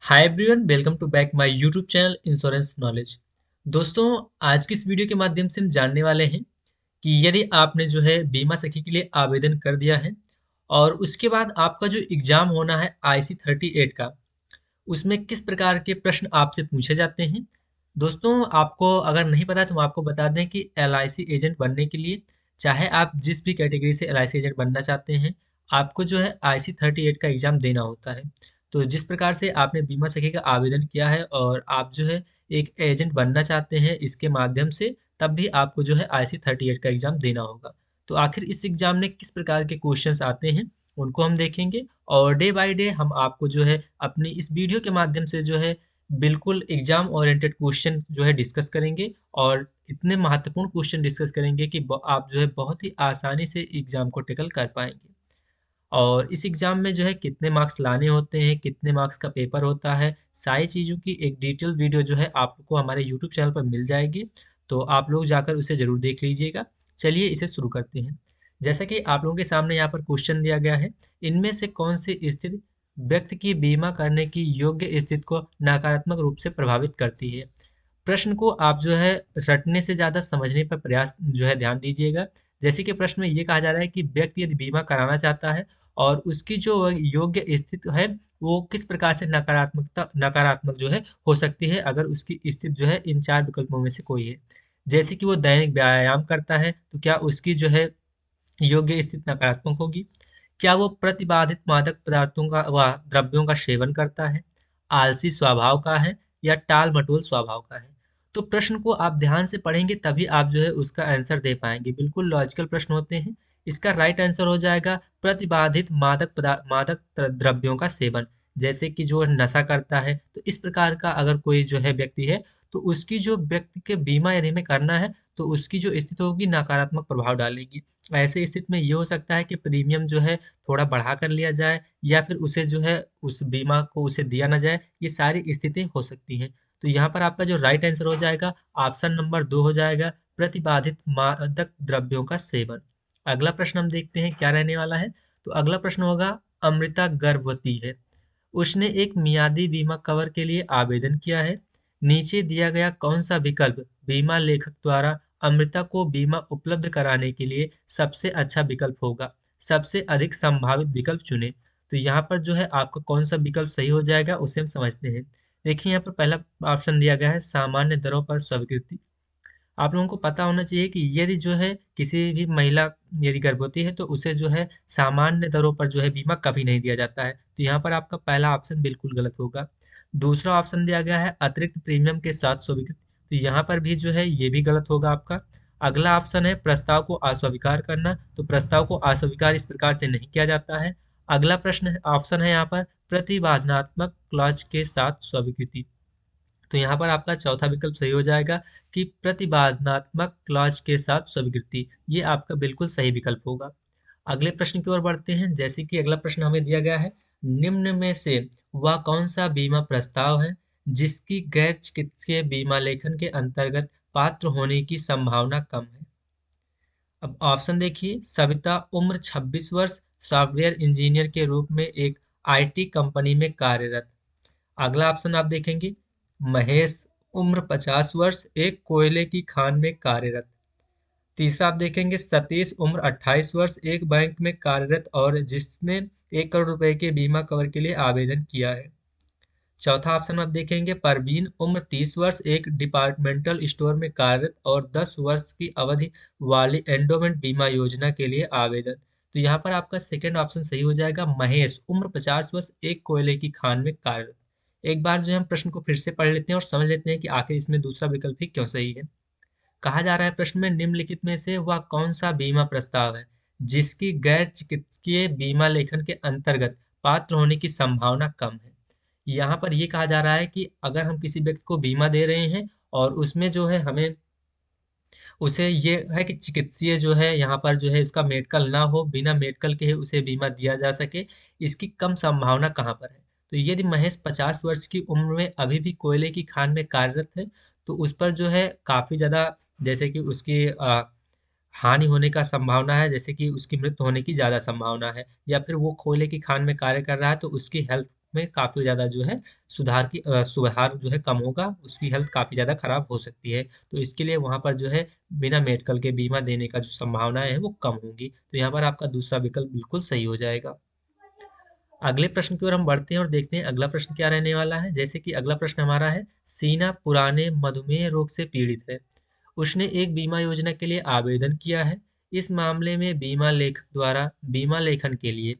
Hi everyone, welcome to back my YouTube channel insurance knowledge. दोस्तों, आज की इस वीडियो के माध्यम से हम जानने वाले हैं कि यदि आपने जो है बीमा सखी के लिए आवेदन कर दिया है और उसके बाद आपका जो एग्जाम होना है IC38 का, उसमें किस प्रकार के प्रश्न आपसे पूछे जाते हैं। दोस्तों, आपको अगर नहीं पता है तो हम आपको बता दें कि LIC एजेंट बनने के लिए, चाहे आप जिस भी कैटेगरी से LIC एजेंट बनना चाहते हैं, आपको जो है IC38 का एग्जाम देना होता है। तो जिस प्रकार से आपने बीमा सखी का आवेदन किया है और आप जो है एक एजेंट बनना चाहते हैं इसके माध्यम से, तब भी आपको जो है IC38 का एग्जाम देना होगा। तो आखिर इस एग्जाम में किस प्रकार के क्वेश्चंस आते हैं, उनको हम देखेंगे और डे बाय डे हम आपको जो है अपनी इस वीडियो के माध्यम से जो है बिल्कुल एग्जाम ओरिएंटेड क्वेश्चन जो है डिस्कस करेंगे और इतने महत्वपूर्ण क्वेश्चन डिस्कस करेंगे कि आप जो है बहुत ही आसानी से एग्जाम को टेकल कर पाएंगे। और इस एग्जाम में जो है कितने मार्क्स लाने होते हैं, कितने मार्क्स का पेपर होता है, सारी चीज़ों की एक डिटेल वीडियो जो है आपको हमारे यूट्यूब चैनल पर मिल जाएगी। तो आप लोग जाकर उसे ज़रूर देख लीजिएगा। चलिए इसे शुरू करते हैं। जैसा कि आप लोगों के सामने यहाँ पर क्वेश्चन दिया गया है, इनमें से कौन सी स्थिति व्यक्ति की बीमा करने की योग्य स्थिति को नकारात्मक रूप से प्रभावित करती है। प्रश्न को आप जो है रटने से ज़्यादा समझने पर प्रयास जो है ध्यान दीजिएगा। जैसे कि प्रश्न में ये कहा जा रहा है कि व्यक्ति यदि बीमा कराना चाहता है और उसकी जो योग्य स्थिति है वो किस प्रकार से नकारात्मक जो है हो सकती है अगर उसकी स्थिति जो है इन चार विकल्पों में से कोई है। जैसे कि वो दैनिक व्यायाम करता है तो क्या उसकी जो है योग्य स्थिति नकारात्मक होगी। क्या वो प्रतिबाधित मादक पदार्थों का व द्रव्यों का सेवन करता है, आलसी स्वभाव का है या टाल-मटोल स्वभाव का है। तो प्रश्न को आप ध्यान से पढ़ेंगे तभी आप जो है उसका आंसर दे पाएंगे। बिल्कुल लॉजिकल प्रश्न होते हैं। इसका राइट आंसर हो जाएगा प्रतिबाधित मादक द्रव्यों का सेवन। जैसे कि जो नशा करता है, तो इस प्रकार का अगर कोई जो है व्यक्ति है तो उसकी जो व्यक्ति के बीमा यदि हमें करना है तो उसकी जो स्थिति होगी नकारात्मक प्रभाव डालेगी। ऐसे स्थिति में ये हो सकता है कि प्रीमियम जो है थोड़ा बढ़ा कर लिया जाए या फिर उसे जो है उस बीमा को उसे दिया ना जाए। ये सारी स्थितियाँ हो सकती हैं। तो यहाँ पर आपका जो राइट आंसर हो जाएगा ऑप्शन नंबर 2 हो जाएगा, प्रतिबाधित मादक द्रव्यों का सेवन। अगला प्रश्न हम देखते हैं क्या रहने वाला है। तो अगला प्रश्न होगा, अमृता गर्भवती है। उसने एक मियादी बीमा कवर के लिए आवेदन किया है। नीचे दिया गया कौन सा विकल्प बीमा लेखक द्वारा अमृता को बीमा उपलब्ध कराने के लिए सबसे अच्छा विकल्प होगा। सबसे अधिक संभावित विकल्प चुनें। तो यहाँ पर जो है आपका कौन सा विकल्प सही हो जाएगा उसे हम समझते हैं। देखिए यहाँ पर पहला ऑप्शन दिया गया है सामान्य दरों पर स्वीकृति। आप लोगों को पता होना चाहिए कि यदि जो है किसी भी महिला यदि गर्भवती है तो उसे जो है सामान्य दरों पर जो है बीमा कभी नहीं दिया जाता है। तो यहाँ पर आपका पहला ऑप्शन बिल्कुल गलत होगा। दूसरा ऑप्शन दिया गया है अतिरिक्त प्रीमियम के साथ स्वीकृत। तो यहाँ पर भी जो है ये भी गलत होगा आपका। अगला ऑप्शन है प्रस्ताव को अस्वीकार करना। तो प्रस्ताव को अस्वीकार इस प्रकार से नहीं किया जाता है। अगला प्रश्न ऑप्शन है यहाँ पर प्रतिवादनात्मक क्लॉज के साथ स्वीकृति। तो यहाँ पर आपका चौथा विकल्प सही हो जाएगा कि प्रतिवादनात्मक क्लॉज के साथ स्वीकृति। ये आपका बिल्कुल सही विकल्प होगा। अगले प्रश्न की ओर बढ़ते हैं। जैसे कि अगला प्रश्न हमें दिया गया है, निम्न में से वह कौन सा बीमा प्रस्ताव है जिसकी गैर चिकित्सीय बीमा लेखन के अंतर्गत पात्र होने की संभावना कम है। अब ऑप्शन देखिए, सविता उम्र 26 वर्ष, सॉफ्टवेयर इंजीनियर के रूप में एक IT कंपनी में कार्यरत। अगला ऑप्शन आप देखेंगे, महेश उम्र 50 वर्ष, एक कोयले की खान में कार्यरत। तीसरा आप देखेंगे, सतीश उम्र 28 वर्ष, एक बैंक में कार्यरत और जिसने 1 करोड़ रुपए के बीमा कवर के लिए आवेदन किया है। चौथा ऑप्शन आप देखेंगे, परवीन उम्र 30 वर्ष, एक डिपार्टमेंटल स्टोर में कार्यरत और 10 वर्ष की अवधि वाली एंडोमेंट बीमा योजना के लिए आवेदन। तो यहाँ पर आपका सेकंड ऑप्शन सही हो जाएगा, महेश उम्र 50 वर्ष, एक कोयले की खान में कार्यरत। एक बार जो है हम प्रश्न को फिर से पढ़ लेते हैं और समझ लेते हैं कि आखिर इसमें दूसरा विकल्प ही क्यों सही है। कहा जा रहा है प्रश्न में, निम्नलिखित में से वह कौन सा बीमा प्रस्ताव है जिसकी गैर चिकित्सकीय बीमा लेखन के अंतर्गत पात्र होने की संभावना कम है। यहाँ पर ये कहा जा रहा है कि अगर हम किसी व्यक्ति को बीमा दे रहे हैं और उसमें जो है हमें उसे ये है कि चिकित्सीय जो है यहाँ पर जो है इसका मेडिकल ना हो, बिना मेडिकल के ही उसे बीमा दिया जा सके, इसकी कम संभावना कहाँ पर है। तो यदि महेश 50 वर्ष की उम्र में अभी भी कोयले की खान में कार्यरत है तो उस पर जो है काफ़ी ज़्यादा, जैसे कि उसकी हानि होने का संभावना है, जैसे कि उसकी मृत्यु होने की ज़्यादा संभावना है, या फिर वो कोयले की खान में कार्य कर रहा है तो उसकी हेल्थ में काफ़ी ज़्यादा जो है सुधार जो है कम होगा, उसकी हेल्थ काफ़ी ज़्यादा खराब हो सकती है। तो इसके लिए वहाँ पर जो है बिना मेडिकल के बीमा देने का जो संभावनाएँ हैं वो कम होंगी। तो यहाँ पर आपका दूसरा विकल्प बिल्कुल सही हो जाएगा। अगले प्रश्न की ओर हम बढ़ते हैं और देखते हैं अगला प्रश्न क्या रहने वाला है। जैसे कि अगला प्रश्न हमारा है, सीना पुराने मधुमेह रोग से पीड़ित है। उसने एक बीमा योजना के लिए आवेदन किया है। इस मामले में बीमा लेखक द्वारा बीमा लेखन के लिए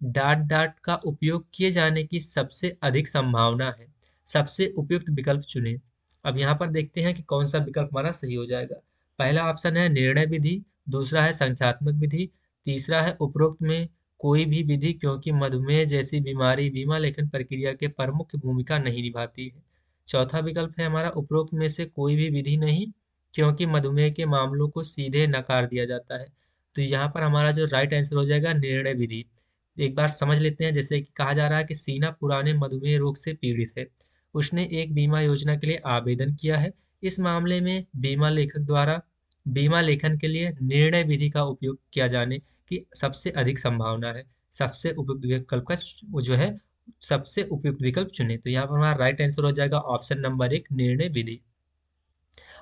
डाट डाट का उपयोग किए जाने की सबसे अधिक संभावना है। सबसे उपयुक्त विकल्प चुनें। अब यहाँ पर देखते हैं कि कौन सा विकल्प हमारा सही हो जाएगा। पहला ऑप्शन है निर्णय विधि, दूसरा है संख्यात्मक विधि, तीसरा है उपरोक्त में कोई भी विधि, क्योंकि मधुमेह जैसी बीमारी बीमा लेखन प्रक्रिया के प्रमुख भूमिका नहीं निभाती है। चौथा विकल्प है हमारा उपरोक्त में से कोई भी विधि नहीं, क्योंकि मधुमेह के मामलों को सीधे नकार दिया जाता है। तो यहाँ पर हमारा जो राइट आंसर हो जाएगा निर्णय विधि। एक बार समझ लेते हैं, जैसे कि कहा जा रहा है कि सीना पुराने मधुमेह रोग से पीड़ित है। उसने एक बीमा योजना के लिए आवेदन किया है। इस मामले में बीमा लेखक द्वारा बीमा लेखन के लिए निर्णय विधि का उपयोग किया जाने की सबसे अधिक संभावना है। सबसे उपयुक्त विकल्प का वो जो है सबसे उपयुक्त विकल्प चुने। तो यहाँ पर हमारा राइट आंसर हो जाएगा ऑप्शन नंबर 1 निर्णय विधि।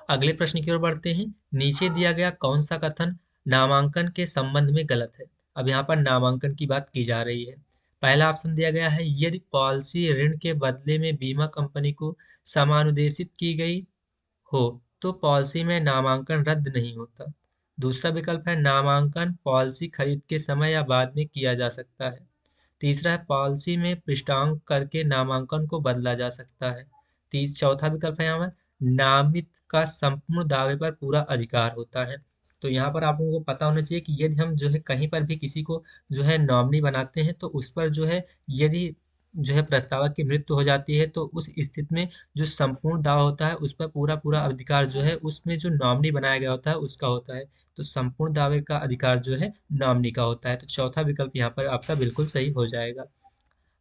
अगले प्रश्न की ओर बढ़ते हैं। नीचे दिया गया कौन सा कथन नामांकन के संबंध में गलत है? अब यहाँ पर नामांकन की बात की जा रही है। पहला ऑप्शन दिया गया है, यदि पॉलिसी ऋण के बदले में बीमा कंपनी को समानुदेशित की गई हो तो पॉलिसी में नामांकन रद्द नहीं होता। दूसरा विकल्प है, नामांकन पॉलिसी खरीद के समय या बाद में किया जा सकता है। तीसरा है, पॉलिसी में पृष्ठांक करके नामांकन को बदला जा सकता है। चौथा विकल्प है यहाँ पर, नामित का संपूर्ण दावे पर पूरा अधिकार होता है। तो यहाँ पर आप लोगों को पता होना चाहिए कि यदि हम जो है कहीं पर भी किसी को जो है नॉमिनी बनाते हैं तो उस पर जो है यदि जो है प्रस्तावक की मृत्यु हो जाती है तो उस स्थिति में जो संपूर्ण दावा होता है उस पर पूरा पूरा अधिकार जो है उसमें जो नॉमिनी बनाया गया होता है उसका होता है। तो संपूर्ण दावे का अधिकार जो है नॉमिनी का होता है। तो चौथा विकल्प यहाँ पर आपका बिल्कुल सही हो जाएगा।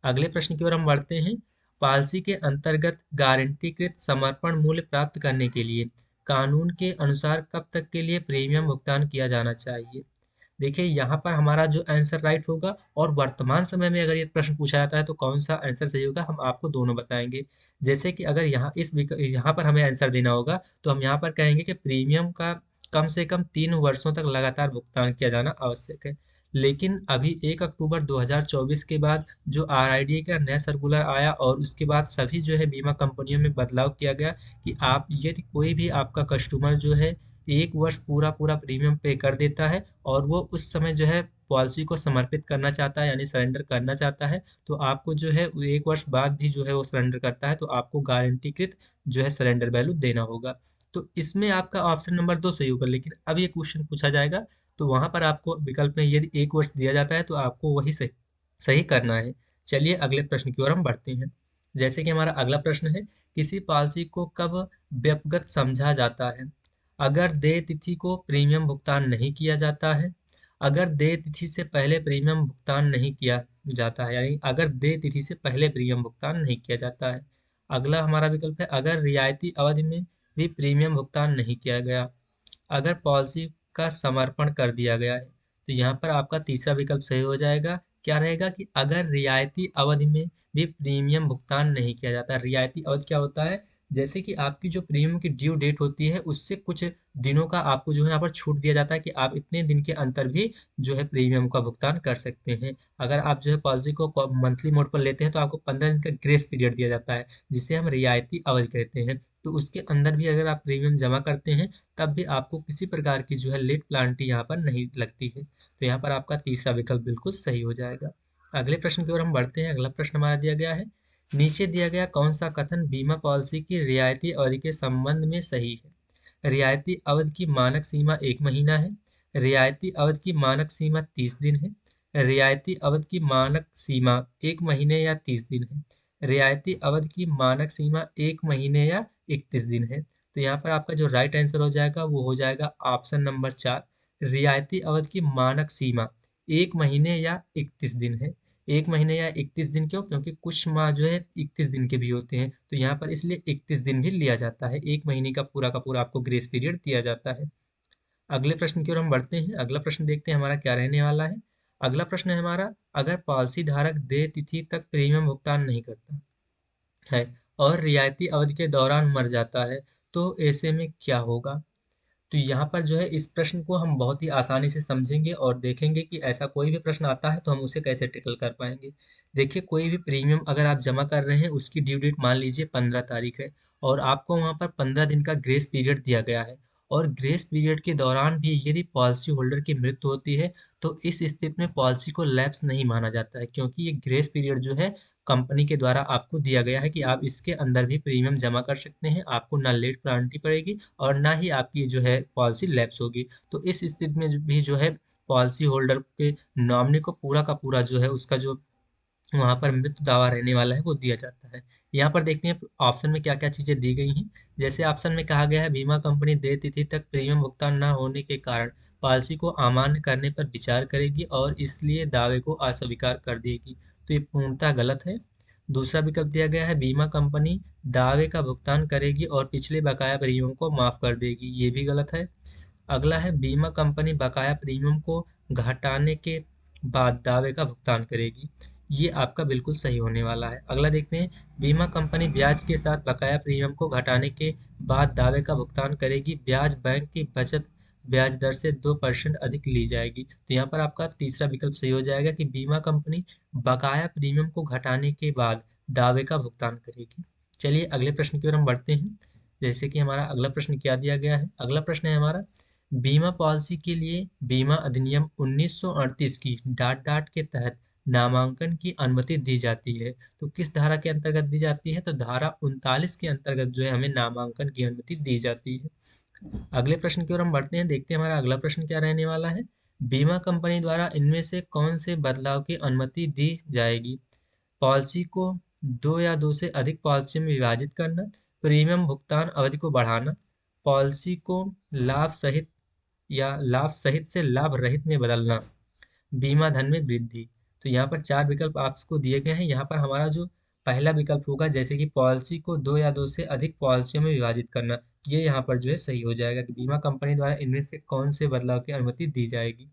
अगले प्रश्न की ओर हम बढ़ते हैं। पॉलिसी के अंतर्गत गारंटीकृत समर्पण मूल्य प्राप्त करने के लिए कानून के अनुसार कब तक के लिए प्रीमियम भुगतान किया जाना चाहिए? देखिए यहाँ पर हमारा जो आंसर राइट होगा, और वर्तमान समय में अगर ये प्रश्न पूछा जाता है तो कौन सा आंसर सही होगा हम आपको दोनों बताएंगे। जैसे कि अगर यहाँ पर हमें आंसर देना होगा तो हम यहाँ पर कहेंगे कि प्रीमियम का कम से कम 3 वर्षों तक लगातार भुगतान किया जाना आवश्यक है। लेकिन अभी 1 अक्टूबर 2024 के बाद जो आरआईडी का नया सर्कुलर आया और उसके बाद सभी जो है बीमा कंपनियों में बदलाव किया गया कि आप यदि कोई भी आपका कस्टमर जो है 1 वर्ष पूरा पूरा प्रीमियम पे कर देता है और वो उस समय जो है पॉलिसी को समर्पित करना चाहता है यानी सरेंडर करना चाहता है, तो आपको जो है 1 वर्ष बाद भी जो है वो सरेंडर करता है तो आपको गारंटीकृत जो है सरेंडर वैल्यू देना होगा। तो इसमें आपका ऑप्शन नंबर 2 सही होगा, लेकिन अब ये क्वेश्चन पूछा जाएगा तो वहां पर आपको विकल्प में यदि 1 वर्ष दिया जाता है तो आपको वही सही सही करना है। चलिए अगले प्रश्न की ओर हम बढ़ते हैं। जैसे कि हमारा अगला प्रश्न है, किसी पॉलिसी को कब व्यक्तिगत समझा जाता है? अगर देय तिथि को प्रीमियम भुगतान नहीं किया जाता है, अगर देय तिथि से पहले प्रीमियम भुगतान नहीं किया जाता है, यानी अगर देय तिथि से पहले प्रीमियम भुगतान नहीं किया जाता है। अगला हमारा विकल्प है, अगर रियायती अवधि में भी प्रीमियम भुगतान नहीं किया गया, अगर पॉलिसी का समर्पण कर दिया गया है। तो यहाँ पर आपका तीसरा विकल्प सही हो जाएगा। क्या रहेगा कि अगर रियायती अवधि में भी प्रीमियम भुगतान नहीं किया जाता। रियायती अवधि क्या होता है? जैसे कि आपकी जो प्रीमियम की ड्यू डेट होती है उससे कुछ दिनों का आपको जो है यहाँ पर छूट दिया जाता है कि आप इतने दिन के अंतर भी जो है प्रीमियम का भुगतान कर सकते हैं। अगर आप जो है पॉलिसी को मंथली मोड पर लेते हैं तो आपको 15 दिन का ग्रेस पीरियड दिया जाता है, जिसे हम रियायती अवधि कहते हैं। तो उसके अंदर भी अगर आप प्रीमियम जमा करते हैं तब भी आपको किसी प्रकार की जो है लेट पेनल्टी यहाँ पर नहीं लगती है। तो यहाँ पर आपका तीसरा विकल्प बिल्कुल सही हो जाएगा। अगले प्रश्न की ओर हम बढ़ते हैं। अगला प्रश्न हमारा दिया गया है, नीचे दिया गया कौन सा कथन बीमा पॉलिसी की रियायती अवधि के संबंध में सही है? रियायती अवधि की मानक सीमा 1 महीना है, रियायती अवधि की मानक सीमा 30 दिन है, रियायती अवधि की मानक सीमा 1 महीने या 30 दिन है, रियायती अवधि की मानक सीमा 1 महीने या 31 दिन है। तो यहाँ पर आपका जो राइट आंसर हो जाएगा वो हो जाएगा ऑप्शन नंबर 4, रियायती अवधि की मानक सीमा 1 महीने या 31 दिन है। 1 महीने या 31 दिन क्यों? क्योंकि कुछ माह जो है 31 दिन के भी होते हैं, तो यहाँ पर इसलिए 31 दिन भी लिया जाता है। 1 महीने का पूरा आपको ग्रेस पीरियड दिया जाता है। अगले प्रश्न की ओर हम बढ़ते हैं। अगला प्रश्न देखते हैं हमारा क्या रहने वाला है। अगला प्रश्न है हमारा, अगर पॉलिसी धारक देय तिथि तक प्रीमियम भुगतान नहीं करता है और रियायती अवधि के दौरान मर जाता है, तो ऐसे में क्या होगा? तो यहाँ पर जो है इस प्रश्न को हम बहुत ही आसानी से समझेंगे और देखेंगे कि ऐसा कोई भी प्रश्न आता है तो हम उसे कैसे टैकल कर पाएंगे। देखिए, कोई भी प्रीमियम अगर आप जमा कर रहे हैं, उसकी ड्यू डेट मान लीजिए 15 तारीख है और आपको वहाँ पर 15 दिन का ग्रेस पीरियड दिया गया है, और ग्रेस पीरियड के दौरान भी यदि पॉलिसी होल्डर की मृत्यु होती है तो इस स्थिति में पॉलिसी को लैप्स नहीं माना जाता है, क्योंकि ये ग्रेस पीरियड जो है कंपनी के द्वारा आपको दिया गया है कि आप इसके अंदर भी प्रीमियम जमा कर सकते हैं, आपको ना लेट पेनल्टी पड़ेगी और ना ही आपकी जो है पॉलिसी लैप्स होगी। तो इस स्थिति में भी जो है पॉलिसी होल्डर के नॉमिनी को पूरा का पूरा जो है उसका जो वहाँ पर मृत्यु दावा रहने वाला है वो दिया जाता है। यहाँ पर देखते हैं ऑप्शन में क्या क्या चीज़ें दी गई हैं। जैसे ऑप्शन में कहा गया है, बीमा कंपनी देय तिथि तक प्रीमियम भुगतान न होने के कारण पॉलिसी को अमान्य करने पर विचार करेगी और इसलिए दावे को अस्वीकार कर देगी। तो ये पूर्णतः गलत है। दूसरा विकल्प दिया गया है, बीमा कंपनी दावे का भुगतान करेगी और पिछले बकाया प्रीमियम को माफ कर देगी। ये भी गलत है। अगला है, बीमा कंपनी बकाया प्रीमियम को घटाने के बाद दावे का भुगतान करेगी। ये आपका बिल्कुल सही होने वाला है। अगला देखते हैं, बीमा कंपनी ब्याज के साथ बकाया प्रीमियम को घटाने के बाद दावे का भुगतान करेगी। ब्याज बैंक की बचत ब्याज दर से 2% अधिक ली जाएगी। तो यहाँ पर आपका तीसरा विकल्प सही हो जाएगा कि बीमा कंपनी बकाया प्रीमियम को घटाने के बाद दावे का भुगतान करेगी। चलिए अगले प्रश्न की ओर हम बढ़ते हैं। जैसे कि हमारा अगला प्रश्न क्या दिया गया है। अगला प्रश्न है हमारा, बीमा पॉलिसी के लिए बीमा अधिनियम 1938 की डाट डाट के तहत नामांकन की अनुमति दी जाती है। तो किस धारा के अंतर्गत दी जाती है? तो धारा 39 के अंतर्गत जो है हमें नामांकन की अनुमति दी जाती है। अगले प्रश्न की ओर हम बढ़ते हैं। देखते हैं हमारा अगला प्रश्न क्या रहने वाला है। बीमा कंपनी द्वारा इनमें से कौन से बदलाव की अनुमति दी जाएगी? पॉलिसी को दो या दो से अधिक पॉलिसी में विभाजित करना, प्रीमियम भुगतान अवधि को बढ़ाना, पॉलिसी को लाभ सहित या लाभ सहित से लाभ रहित में बदलना, बीमा धन में वृद्धि। तो यहाँ पर चार विकल्प आपको दिए गए हैं। यहाँ पर हमारा जो पहला विकल्प होगा, जैसे कि पॉलिसी को दो या दो से अधिक पॉलिसियों में विभाजित करना, ये यहाँ पर जो है सही हो जाएगा कि बीमा कंपनी द्वारा इनमें से कौन से बदलाव की अनुमति दी जाएगी।